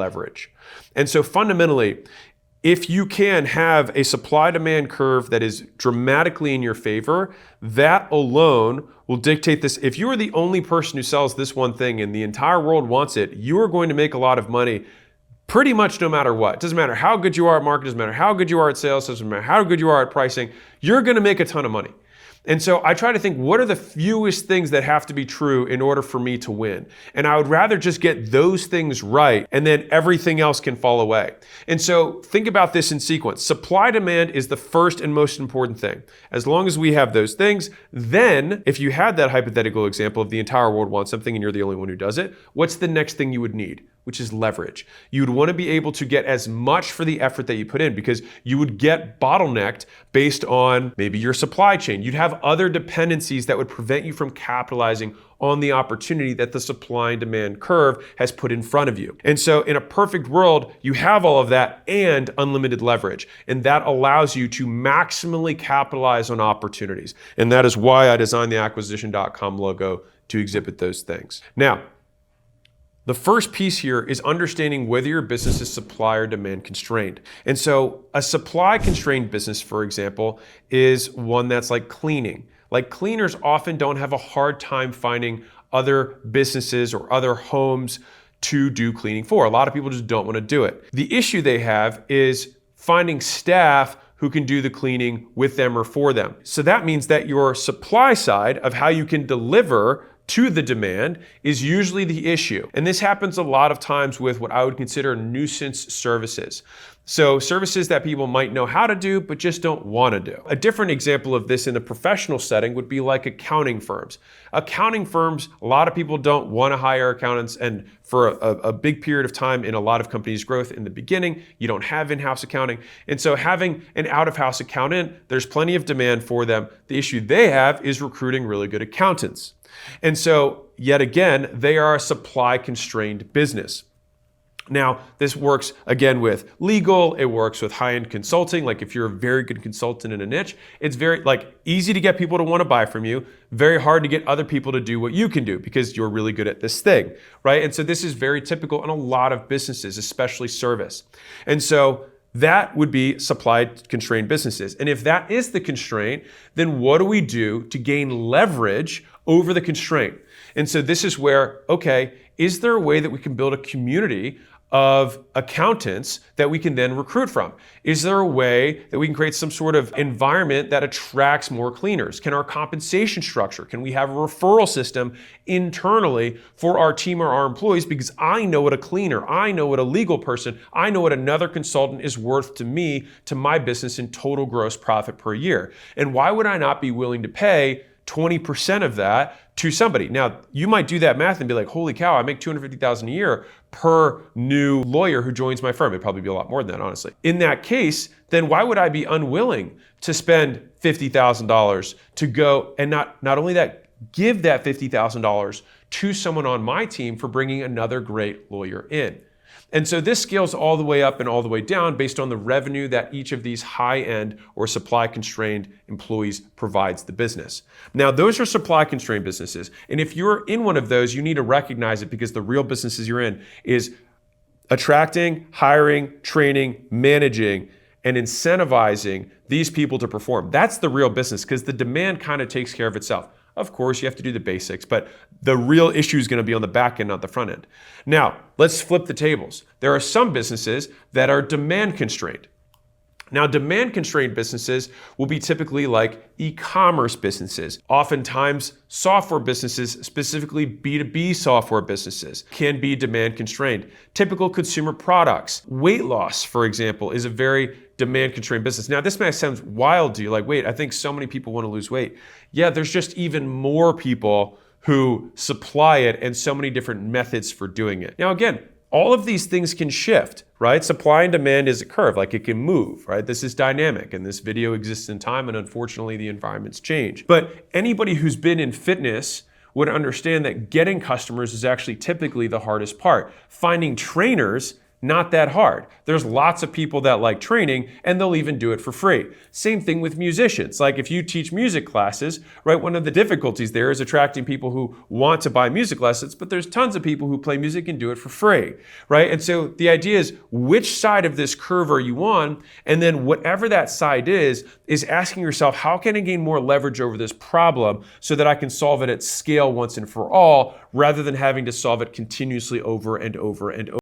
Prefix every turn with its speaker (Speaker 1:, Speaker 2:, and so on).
Speaker 1: leverage. And so fundamentally, if you can have a supply-demand curve that is dramatically in your favor, that alone will dictate this. If you are the only person who sells this one thing and the entire world wants it, you are going to make a lot of money pretty much no matter what. It doesn't matter how good you are at marketing, doesn't matter how good you are at sales, doesn't matter how good you are at pricing, you're going to make a ton of money. And so I try to think, what are the fewest things that have to be true in order for me to win? And I would rather just get those things right, and then everything else can fall away. And so think about this in sequence. Supply demand is the first and most important thing. As long as we have those things, then if you had that hypothetical example of the entire world wants something and you're the only one who does it, what's the next thing you would need? Which is leverage. You would want to be able to get as much for the effort that you put in, because you would get bottlenecked based on maybe your supply chain. You'd have other dependencies that would prevent you from capitalizing on the opportunity that the supply and demand curve has put in front of you. And so in a perfect world, you have all of that and unlimited leverage. And that allows you to maximally capitalize on opportunities. And that is why I designed the acquisition.com logo to exhibit those things. Now, the first piece here is understanding whether your business is supply or demand constrained. And so a supply constrained business, for example, is one that's like cleaning. Like cleaners often don't have a hard time finding other businesses or other homes to do cleaning for. A lot of people just don't want to do it. The issue they have is finding staff who can do the cleaning with them or for them. So that means that your supply side of how you can deliver to the demand is usually the issue. And this happens a lot of times with what I would consider nuisance services. So services that people might know how to do, but just don't want to do. A different example of this in the professional setting would be like accounting firms. Accounting firms, a lot of people don't want to hire accountants, and for a big period of time in a lot of companies' growth in the beginning, you don't have in-house accounting. And so having an out-of-house accountant, there's plenty of demand for them. The issue they have is recruiting really good accountants. And so, yet again, they are a supply-constrained business. Now, this works again with legal, it works with high-end consulting. Like if you're a very good consultant in a niche, it's very easy to get people to want to buy from you, very hard to get other people to do what you can do because you're really good at this thing, right? And so this is very typical in a lot of businesses, especially service. And so that would be supply-constrained businesses. And if that is the constraint, then what do we do to gain leverage over the constraint? And so this is where, okay, is there a way that we can build a community of accountants that we can then recruit from? Is there a way that we can create some sort of environment that attracts more cleaners? Can our compensation structure, can we have a referral system internally for our team or our employees? Because I know what a cleaner, I know what a legal person, I know what another consultant is worth to me, to my business in total gross profit per year. And why would I not be willing to pay 20% of that to somebody? Now, you might do that math and be like, holy cow, I make $250,000 a year per new lawyer who joins my firm. It'd probably be a lot more than that, honestly. In that case, then why would I be unwilling to spend $50,000 to go and not only that, give that $50,000 to someone on my team for bringing another great lawyer in? And so this scales all the way up and all the way down based on the revenue that each of these high-end or supply-constrained employees provides the business. Now, those are supply-constrained businesses. And if you're in one of those, you need to recognize it, because the real businesses you're in is attracting, hiring, training, managing, and incentivizing these people to perform. That's the real business, because the demand kind of takes care of itself. Of course, you have to do the basics, but the real issue is going to be on the back end, not the front end. Now, let's flip the tables. There are some businesses that are demand constrained. Now, demand constrained businesses will be typically like e-commerce businesses. Oftentimes, software businesses, specifically B2B software businesses, can be demand constrained. Typical consumer products. Weight loss, for example, is a very demand constrained business. Now, this may sound wild to you, like, wait, I think so many people want to lose weight. Yeah, there's just even more people who supply it and so many different methods for doing it. Now, again, all of these things can shift, right? Supply and demand is a curve, like it can move, right? This is dynamic, and this video exists in time, and unfortunately the environments change. But anybody who's been in fitness would understand that getting customers is actually typically the hardest part. Finding trainers, Not that hard. There's lots of people that like training and they'll even do it for free. Same thing with musicians. Like if you teach music classes, right, one of the difficulties there is attracting people who want to buy music lessons, but there's tons of people who play music and do it for free, right? And so the idea is, which side of this curve are you on? And then whatever that side is asking yourself, how can I gain more leverage over this problem so that I can solve it at scale once and for all, rather than having to solve it continuously over and over and over.